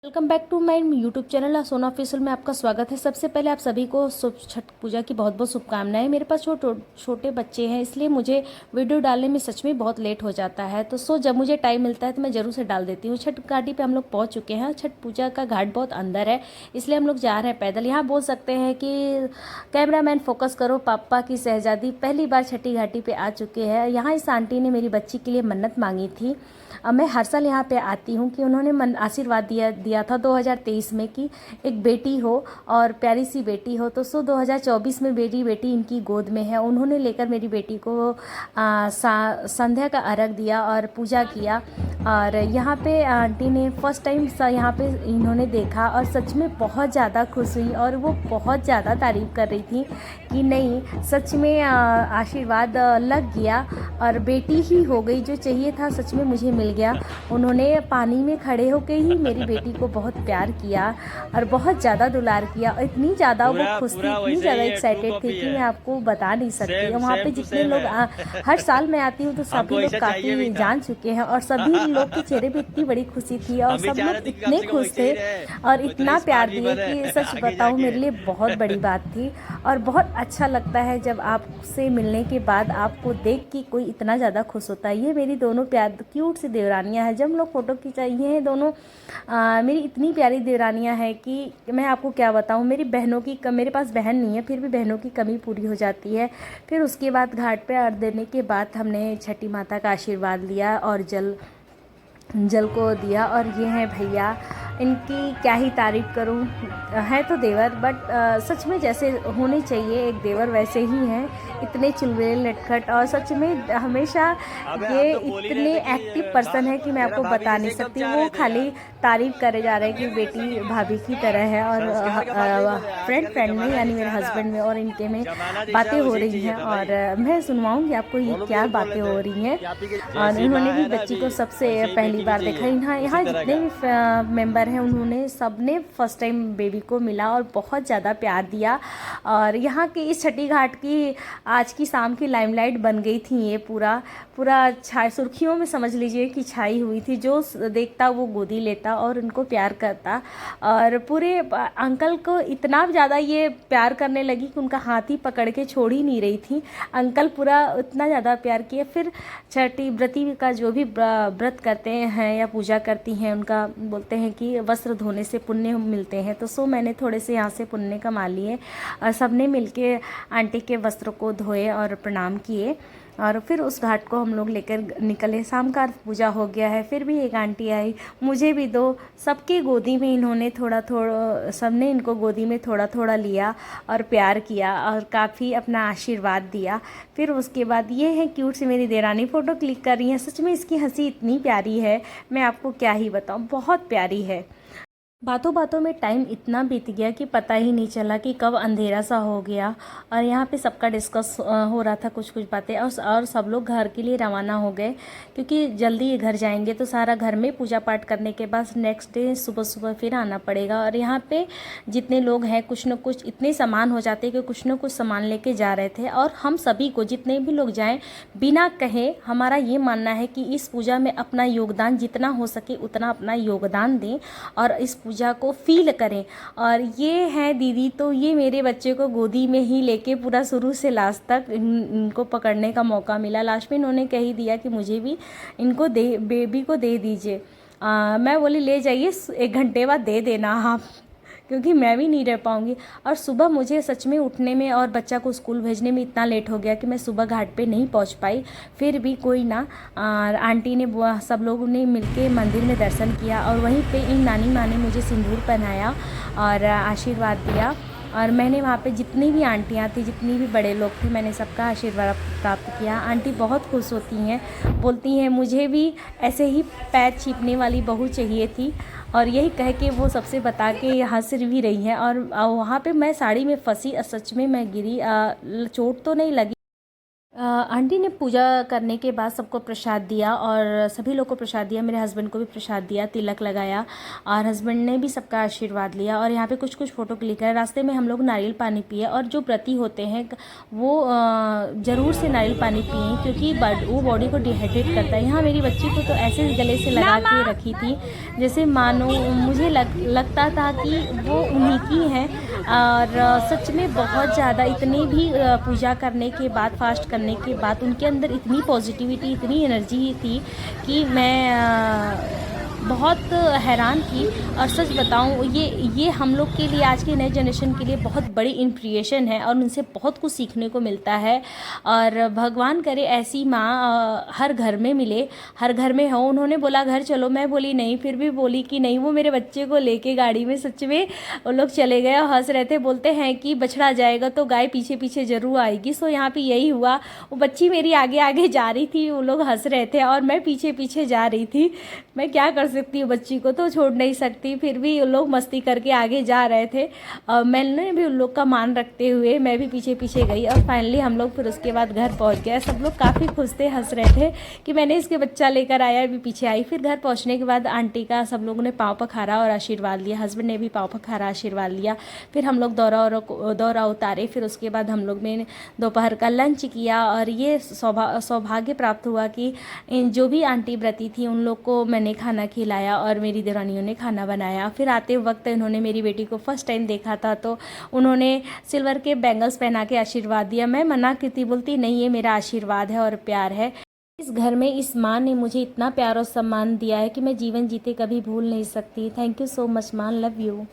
Welcome back to my YouTube channel Sona official में आपका स्वागत है। सबसे पहले आप सभी को छठ पूजा की बहुत बहुत शुभकामनाएं। मेरे पास छोटे बच्चे हैं, इसलिए मुझे वीडियो डालने में सच में बहुत लेट हो जाता है। तो जब मुझे टाइम मिलता है तो मैं ज़रूर से डाल देती हूँ। छठ घाटी पे हम लोग पहुँच चुके हैं। छठ पूजा का घाट बहुत अंदर है, इसलिए हम लोग जा रहे हैं पैदल। यहाँ बोल सकते हैं कि कैमरामैन फोकस करो, पापा की शहजादी पहली बार छठी घाटी पर आ चुके हैं। यहाँ इस आंटी ने मेरी बच्ची के लिए मन्नत मांगी थी। मैं हर साल यहाँ पे आती हूँ कि उन्होंने आशीर्वाद दिया था 2023 में कि एक बेटी हो और प्यारी सी बेटी हो। तो 2024 में मेरी बेटी इनकी गोद में है। उन्होंने लेकर मेरी बेटी को संध्या का अर्घ दिया और पूजा किया। और यहाँ पे आंटी ने फर्स्ट टाइम यहाँ पे इन्होंने देखा और सच में बहुत ज़्यादा खुश हुई और वो बहुत ज़्यादा तारीफ़ कर रही थी कि नहीं सच में आशीर्वाद लग गया और बेटी ही हो गई, जो चाहिए था सच में मुझे मिल गया। उन्होंने पानी में खड़े होकर ही मेरी बेटी को बहुत प्यार किया और बहुत ज़्यादा दुलार किया और इतनी ज़्यादा वो खुश थी, इतनी ज़्यादा एक्साइटेड थी कि मैं आपको बता नहीं सकती। वहाँ पे जितने लोग हर साल मैं आती हूँ तो सभी लोग काफ़ी जान चुके हैं और सभी लोग के चेहरे पे इतनी बड़ी खुशी थी और सब लोग इतने खुश थे और इतना प्यार दिए कि सच बताऊँ मेरे लिए बहुत बड़ी बात थी। और बहुत अच्छा लगता है जब आपसे मिलने के बाद आपको देख के कोई इतना ज़्यादा खुश होता है। ये मेरी दोनों प्यार क्यूट सी देवरानियाँ हैं। जब हम लोग फ़ोटो खिंचाई हैं दोनों, मेरी इतनी प्यारी देवरानियाँ हैं कि मैं आपको क्या बताऊँ। मेरी बहनों की मेरे पास बहन नहीं है, फिर भी बहनों की कमी पूरी हो जाती है। फिर उसके बाद घाट पे अर्घ देने के बाद हमने छठी माता का आशीर्वाद लिया और जल को दिया। और ये हैं भैया, इनकी क्या ही तारीफ़ करूं। है तो देवर बट सच में जैसे होने चाहिए एक देवर वैसे ही हैं, इतने चुलबुले लटखट और सच में हमेशा ये इतने एक्टिव पर्सन है कि मैं आपको बता नहीं सकती। वो खाली तारीफ़ करे जा रहे हैं कि बेटी भाभी की तरह है और फ्रेंड में यानी मेरे हस्बैंड में और इनके में बातें हो रही हैं और मैं सुनवाऊँगी आपको ये क्या बातें हो रही हैं। और इन्होंने भी बच्ची को सबसे पहली बार देखा। यहाँ जितने भी मेंबर हैं उन्होंने सबने फर्स्ट टाइम बेबी को मिला और बहुत ज़्यादा प्यार दिया। और यहाँ की इस छठी घाट की आज की शाम की लाइमलाइट बन गई थी। ये पूरा छाई सुर्खियों में समझ लीजिए कि छाई हुई थी। जो देखता वो गोदी लेता और उनको प्यार करता। और पूरे अंकल को इतना ज़्यादा ये प्यार करने लगी कि उनका हाथ ही पकड़ के छोड़ ही नहीं रही थी। अंकल पूरा इतना ज़्यादा प्यार किया। फिर छठी व्रती का जो भी व्रत करते हैं या पूजा करती हैं उनका बोलते हैं कि वस्त्र धोने से पुण्य मिलते हैं। तो मैंने थोड़े से यहाँ से पुण्य कमा लिए और सबने मिलके आंटी के वस्त्र को धोए और प्रणाम किए। और फिर उस घाट को हम लोग लेकर निकले। शाम का पूजा हो गया है। फिर भी एक आंटी आई, मुझे भी दो। सबकी गोदी में इन्होंने सबने इनको गोदी में थोड़ा थोड़ा लिया और प्यार किया और काफ़ी अपना आशीर्वाद दिया। फिर उसके बाद ये है क्यूट सी मेरी देरानी फ़ोटो क्लिक कर रही हैं। सच में इसकी हंसी इतनी प्यारी है, मैं आपको क्या ही बताऊँ, बहुत प्यारी है। बातों बातों में टाइम इतना बीत गया कि पता ही नहीं चला कि कब अंधेरा सा हो गया। और यहाँ पे सबका डिस्कस हो रहा था कुछ बातें और सब लोग घर के लिए रवाना हो गए क्योंकि जल्दी घर जाएंगे तो सारा घर में पूजा पाठ करने के बाद नेक्स्ट डे सुबह सुबह फिर आना पड़ेगा। और यहाँ पे जितने लोग हैं कुछ न कुछ इतने सामान हो जाते कि कुछ न कुछ सामान लेके जा रहे थे। और हम सभी को जितने भी लोग जाएँ बिना कहे, हमारा ये मानना है कि इस पूजा में अपना योगदान जितना हो सके उतना अपना योगदान दें और इस पूजा को फील करें। और ये है दीदी, तो ये मेरे बच्चे को गोदी में ही लेके पूरा शुरू से लास्ट तक इनको पकड़ने का मौका मिला। लास्ट में इन्होंने कह ही दिया कि मुझे भी इनको बेबी को दे दीजिए। मैं बोली ले जाइए, 1 घंटे बाद दे देना आप, क्योंकि मैं भी नहीं रह पाऊँगी। और सुबह मुझे सच में उठने में और बच्चा को स्कूल भेजने में इतना लेट हो गया कि मैं सुबह घाट पे नहीं पहुँच पाई। फिर भी कोई ना, आंटी ने सब लोगों ने मिलके मंदिर में दर्शन किया और वहीं पे इन नानी माँ ने मुझे सिंदूर पहनाया और आशीर्वाद दिया। और मैंने वहाँ पे जितनी भी आंटियाँ थी, जितनी भी बड़े लोग थे, मैंने सबका आशीर्वाद प्राप्त किया। आंटी बहुत खुश होती हैं, बोलती हैं मुझे भी ऐसे ही पैर छीपने वाली बहू चाहिए थी। और यही कह के वो सबसे बता के हंस भी रही हैं। और वहाँ पे मैं साड़ी में फंसी, सच में मैं गिरी, चोट तो नहीं लगी। आंटी ने पूजा करने के बाद सबको प्रसाद दिया और सभी लोग को प्रसाद दिया, मेरे हस्बैंड को भी प्रसाद दिया, तिलक लगाया और हस्बैंड ने भी सबका आशीर्वाद लिया। और यहाँ पे कुछ कुछ फ़ोटो क्लिक है। रास्ते में हम लोग नारियल पानी पिए और जो व्रती होते हैं वो ज़रूर से नारियल पानी पिए क्योंकि वो बॉडी को डिहाइड्रेट करता है। यहाँ मेरी बच्ची को तो ऐसे गले से लगा के रखी थी जैसे मानो मुझे लगता था कि वो उन्हीं की हैं। और सच में बहुत ज़्यादा इतने भी पूजा करने के बाद, फास्ट करने के बाद उनके अंदर इतनी पॉजिटिविटी, इतनी एनर्जी थी कि मैं बहुत हैरान थी। और सच बताऊं ये हम लोग के लिए, आज के नए जनरेशन के लिए बहुत बड़ी इंस्पिरेशन है और उनसे बहुत कुछ सीखने को मिलता है। और भगवान करे ऐसी माँ हर घर में मिले, हर घर में हो। उन्होंने बोला घर चलो, मैं बोली नहीं, फिर भी बोली कि नहीं। वो मेरे बच्चे को लेके गाड़ी में सच में वो लोग चले गए और हंस रहे थे। बोलते हैं कि बछड़ा जाएगा तो गाय पीछे पीछे जरूर आएगी। सो यहाँ पे यही हुआ। वो बच्ची मेरी आगे आगे जा रही थी, वो लोग हंस रहे थे और मैं पीछे पीछे जा रही थी। मैं क्या कर सकती हूँ, बच्ची को तो छोड़ नहीं सकती। फिर भी वो लोग मस्ती करके आगे जा रहे थे और मैंने भी उन लोग का मान रखते हुए मैं भी पीछे पीछे गई। और फाइनली हम लोग फिर उसके बाद घर पहुँच गए। सब लोग काफ़ी खुश थे, हंस रहे थे कि मैंने इसके बच्चा लेकर आया, भी पीछे आई। फिर घर पहुँचने के बाद आंटी का सब लोगों ने पाँव पखारा और आशीर्वाद लिया। हस्बैंड ने भी पाँव पखारा, आशीर्वाद लिया। फिर हम लोग दौरा उतारे। फिर उसके बाद हम लोग ने दोपहर का लंच किया। और ये सौभाग्य प्राप्त हुआ कि जो भी आंटी व्रती थी उन लोग को मैंने खाना खिलाया और मेरी देवरानियों ने खाना बनाया। फिर आते वक्त इन्होंने मेरी बेटी को फर्स्ट टाइम देखा था तो उन्होंने सिल्वर के बैंगल्स पहना के आशीर्वाद दिया। मैं मना की थी, बोलती नहीं ये मेरा आशीर्वाद है और प्यार है। इस घर में इस माँ ने मुझे इतना प्यार और सम्मान दिया है कि मैं जीवन जीते कभी भूल नहीं सकती। थैंक यू सो मच माँ, लव यू।